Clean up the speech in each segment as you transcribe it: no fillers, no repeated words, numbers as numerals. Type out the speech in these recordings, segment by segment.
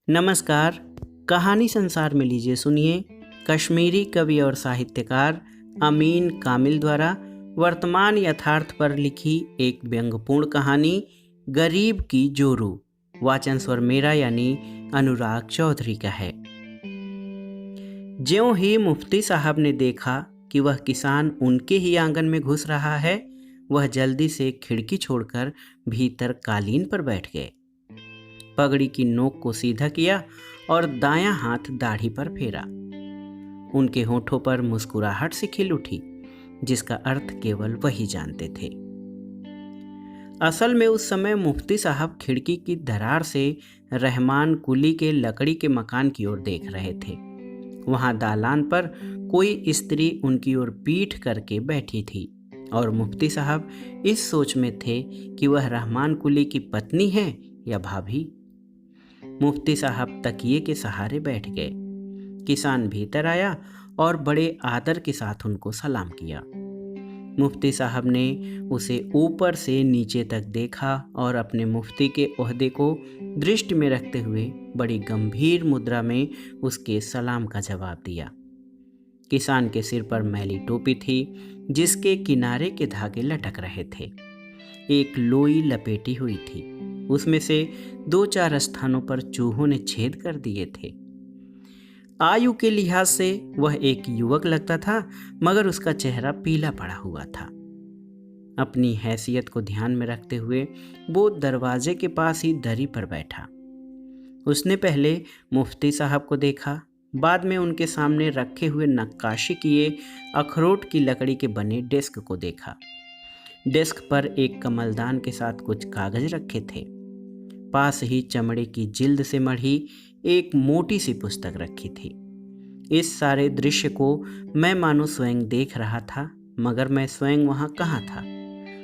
नमस्कार। कहानी संसार में लीजिए सुनिए कश्मीरी कवि और साहित्यकार अमीन कामिल द्वारा वर्तमान यथार्थ पर लिखी एक व्यंग्यपूर्ण कहानी गरीब की जोरू। वाचन स्वर मेरा यानी अनुराग चौधरी का है। ज्यों ही मुफ्ती साहब ने देखा कि वह किसान उनके ही आंगन में घुस रहा है, वह जल्दी से खिड़की छोड़कर भीतर कालीन पर बैठ गए। पगड़ी की नोक को सीधा किया और दायां हाथ दाढ़ी पर फेरा। उनके होठों पर मुस्कुराहट सी खिल उठी, जिसका अर्थ केवल वही जानते थे। असल में उस समय मुफ्ती साहब खिड़की की दरार से रहमान कुली के लकड़ी के मकान की ओर देख रहे थे। वहां दालान पर कोई स्त्री उनकी ओर पीठ करके बैठी थी और मुफ्ती साहब इस सोच में थे कि वह रहमान कुली की पत्नी है या भाभी। मुफ्ती साहब तकिए के सहारे बैठ गए। किसान भीतर आया और बड़े आदर के साथ उनको सलाम किया। मुफ्ती साहब ने उसे ऊपर से नीचे तक देखा और अपने मुफ्ती के ओहदे को दृष्टि में रखते हुए बड़ी गंभीर मुद्रा में उसके सलाम का जवाब दिया। किसान के सिर पर मैली टोपी थी, जिसके किनारे के धागे लटक रहे थे। एक लोई लपेटी हुई थी, उसमें से 2-4 स्थानों पर चूहों ने छेद कर दिए थे। आयु के लिहाज से वह एक युवक लगता था, मगर उसका चेहरा पीला पड़ा हुआ था। अपनी हैसियत को ध्यान में रखते हुए वो दरवाजे के पास ही दरी पर बैठा। उसने पहले मुफ्ती साहब को देखा, बाद में उनके सामने रखे हुए नक्काशी किए अखरोट की लकड़ी के बने डेस्क को देखा। डेस्क पर एक कमलदान के साथ कुछ कागज रखे थे। पास ही चमड़े की जिल्द से मढ़ी एक मोटी सी पुस्तक रखी थी। इस सारे दृश्य को मैं मानो स्वयं देख रहा था, मगर मैं स्वयं वहां कहाँ था।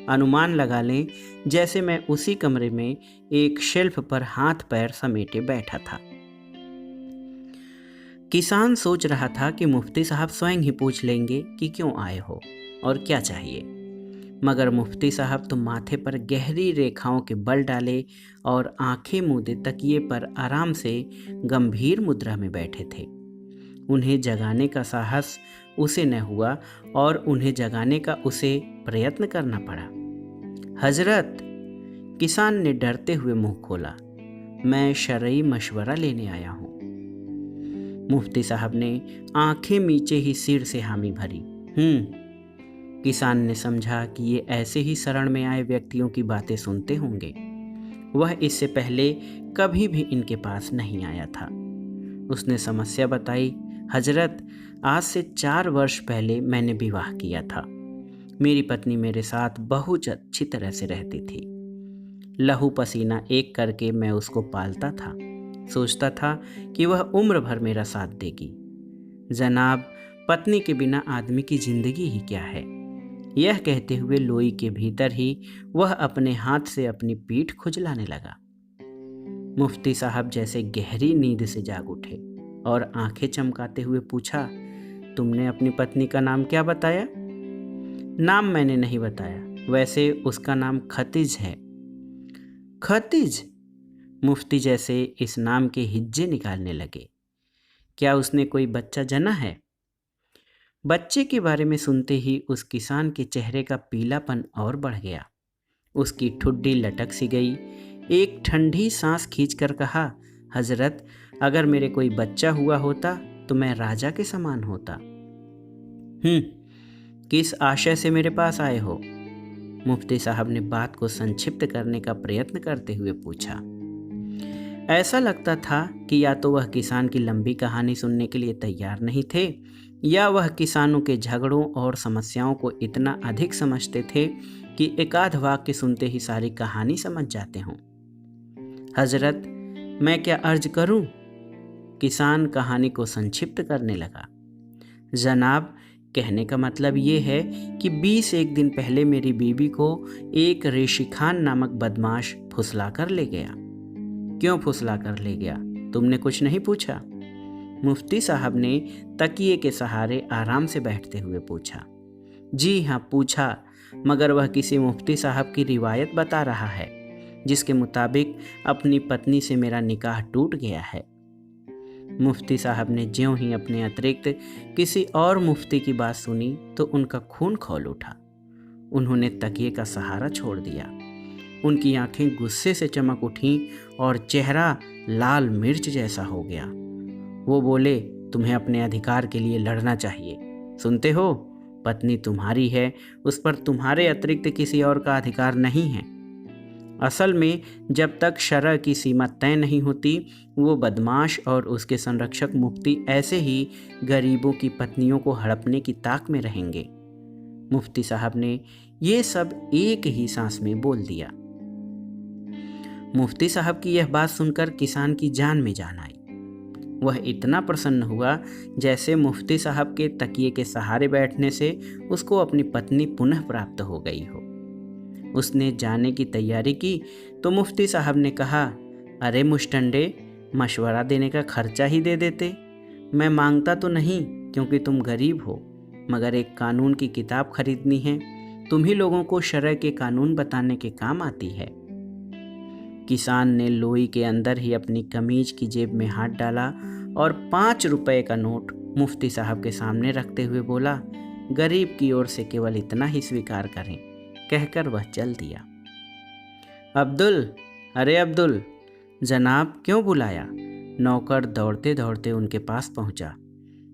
अनुमान लगा लें जैसे मैं उसी कमरे में एक शेल्फ पर हाथ पैर समेटे बैठा था। किसान सोच रहा था कि मुफ्ती साहब स्वयं ही पूछ लेंगे कि क्यों आए हो और क्या चाहिए, मगर मुफ्ती साहब तो माथे पर गहरी रेखाओं के बल डाले और आंखें मूंदे तकिए पर आराम से गंभीर मुद्रा में बैठे थे। उन्हें जगाने का साहस उसे न हुआ और उन्हें जगाने का उसे प्रयत्न करना पड़ा। हजरत, किसान ने डरते हुए मुंह खोला, मैं शरई मशवरा लेने आया हूं। मुफ्ती साहब ने आंखें मीचे ही सिर से हामी भरी। किसान ने समझा कि ये ऐसे ही शरण में आए व्यक्तियों की बातें सुनते होंगे। वह इससे पहले कभी भी इनके पास नहीं आया था। उसने समस्या बताई, हजरत, आज से 4 वर्ष पहले मैंने विवाह किया था। मेरी पत्नी मेरे साथ बहुत अच्छी तरह से रहती थी। लहू पसीना एक करके मैं उसको पालता था। सोचता था कि वह उम्र भर मेरा साथ देगी। जनाब, पत्नी के बिना आदमी की जिंदगी ही क्या है। यह कहते हुए लोई के भीतर ही वह अपने हाथ से अपनी पीठ खुजलाने लगा। मुफ्ती साहब जैसे गहरी नींद से जाग उठे और आंखें चमकाते हुए पूछा, तुमने अपनी पत्नी का नाम क्या बताया? नाम मैंने नहीं बताया, वैसे उसका नाम खतीज है। खतीज? मुफ्ती जैसे इस नाम के हिज्जे निकालने लगे। क्या उसने कोई बच्चा जना है? बच्चे के बारे में सुनते ही उस किसान के चेहरे का पीलापन और बढ़ गया। उसकी ठुड्डी लटक सी गई। एक ठंडी सांस खींचकर कहा, हजरत, अगर मेरे कोई बच्चा हुआ होता तो मैं राजा के समान होता। किस आशय से मेरे पास आए हो? मुफ्ती साहब ने बात को संक्षिप्त करने का प्रयत्न करते हुए पूछा। ऐसा लगता था कि या तो वह किसान की लंबी कहानी सुनने के लिए तैयार नहीं थे, या वह किसानों के झगड़ों और समस्याओं को इतना अधिक समझते थे कि एकाध वाक्य सुनते ही सारी कहानी समझ जाते हों। हजरत, मैं क्या अर्ज करूं? किसान कहानी को संक्षिप्त करने लगा। जनाब, कहने का मतलब ये है कि 21 दिन पहले मेरी बीवी को एक ऋषि खान नामक बदमाश फुसला कर ले गया। क्यों फुसला कर ले गया, तुमने कुछ नहीं पूछा? मुफ्ती साहब ने तकिए के सहारे आराम से बैठते हुए पूछा। जी हाँ, पूछा, मगर वह किसी मुफ्ती साहब की रिवायत बता रहा है, जिसके मुताबिक अपनी पत्नी से मेरा निकाह टूट गया है। मुफ्ती साहब ने ज्यों ही अपने अतिरिक्त किसी और मुफ्ती की बात सुनी तो उनका खून खौल उठा। उन्होंने तकिए का सहारा छोड़ दिया। उनकी आंखें गुस्से से चमक उठीं और चेहरा लाल मिर्च जैसा हो गया। वो बोले, तुम्हें अपने अधिकार के लिए लड़ना चाहिए। सुनते हो, पत्नी तुम्हारी है, उस पर तुम्हारे अतिरिक्त किसी और का अधिकार नहीं है। असल में जब तक शरअ की सीमा तय नहीं होती, वो बदमाश और उसके संरक्षक मुफ्ती ऐसे ही गरीबों की पत्नियों को हड़पने की ताक में रहेंगे। मुफ्ती साहब ने ये सब एक ही सांस में बोल दिया। मुफ्ती साहब की यह बात सुनकर किसान की जान में जान आई। वह इतना प्रसन्न हुआ जैसे मुफ्ती साहब के तकिए के सहारे बैठने से उसको अपनी पत्नी पुनः प्राप्त हो गई हो। उसने जाने की तैयारी की तो मुफ्ती साहब ने कहा, अरे मुश्टंडे, मशवरा देने का खर्चा ही दे देते। मैं मांगता तो नहीं क्योंकि तुम गरीब हो, मगर एक कानून की किताब खरीदनी है। तुम ही लोगों को शरअ के कानून बताने के काम आती है। किसान ने लोई के अंदर ही अपनी कमीज की जेब में हाथ डाला और 5 रुपए का नोट मुफ्ती साहब के सामने रखते हुए बोला, गरीब की ओर से केवल इतना ही स्वीकार करें। कहकर वह चल दिया। अब्दुल, अरे अब्दुल, जनाब, क्यों बुलाया? नौकर दौड़ते दौड़ते उनके पास पहुंचा।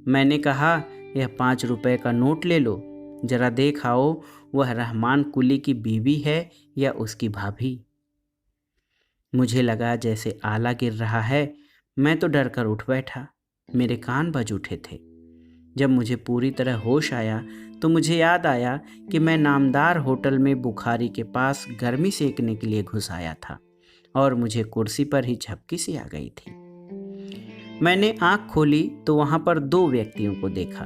मैंने कहा, यह 5 रुपए का नोट ले लो, जरा देख आओ वह रहमान कुली की बीवी है या उसकी भाभी। मुझे लगा जैसे आला गिर रहा है। मैं तो डर कर उठ बैठा। मेरे कान बज उठे थे। जब मुझे पूरी तरह होश आया तो मुझे याद आया कि मैं नामदार होटल में बुखारी के पास गर्मी सेकने के लिए घुस आया था और मुझे कुर्सी पर ही झपकी सी आ गई थी। मैंने आंख खोली तो वहां पर 2 व्यक्तियों को देखा।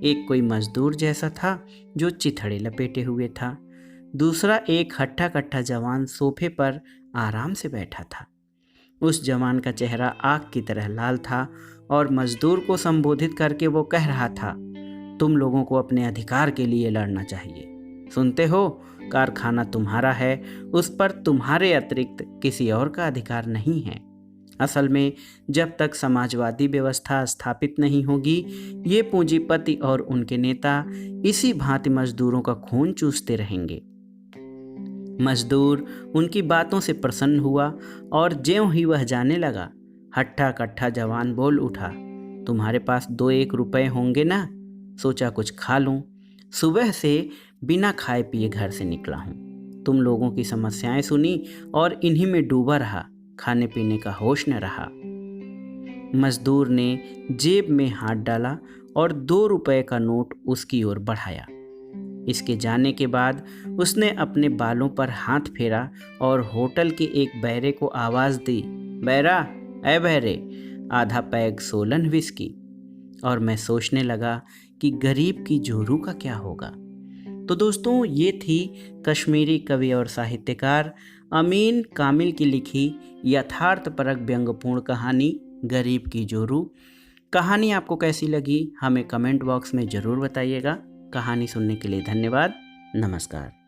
एक कोई मजदूर जैसा था जो चिथड़े लपेटे हुए था। दूसरा एक हट्ठा कट्ठा जवान सोफे पर आराम से बैठा था। उस जवान का चेहरा आग की तरह लाल था और मजदूर को संबोधित करके वो कह रहा था, तुम लोगों को अपने अधिकार के लिए लड़ना चाहिए। सुनते हो, कारखाना तुम्हारा है, उस पर तुम्हारे अतिरिक्त किसी और का अधिकार नहीं है। असल में जब तक समाजवादी व्यवस्था स्थापित नहीं होगी, ये पूंजीपति और उनके नेता इसी भांति मजदूरों का खून चूसते रहेंगे। मजदूर उनकी बातों से प्रसन्न हुआ और ज्यों ही वह जाने लगा, हट्ठा कट्ठा जवान बोल उठा, तुम्हारे पास 2-1 रुपए होंगे ना? सोचा कुछ खा लूं। सुबह से बिना खाए पिए घर से निकला हूं। तुम लोगों की समस्याएं सुनी और इन्हीं में डूबा रहा। खाने पीने का होश न रहा। मजदूर ने जेब में हाथ डाला और 2 रुपए का नोट उसकी ओर बढ़ाया। इसके जाने के बाद उसने अपने बालों पर हाथ फेरा और होटल के एक बहरे को आवाज़ दी, बहरा, ऐ बहरे, आधा पैग सोलन विस्की। और मैं सोचने लगा कि गरीब की जोरू का क्या होगा। तो दोस्तों, ये थी कश्मीरी कवि और साहित्यकार अमीन कामिल की लिखी यथार्थपरक व्यंग्यपूर्ण कहानी गरीब की जोरू। कहानी आपको कैसी लगी हमें कमेंट बॉक्स में ज़रूर बताइएगा। कहानी सुनने के लिए धन्यवाद। नमस्कार।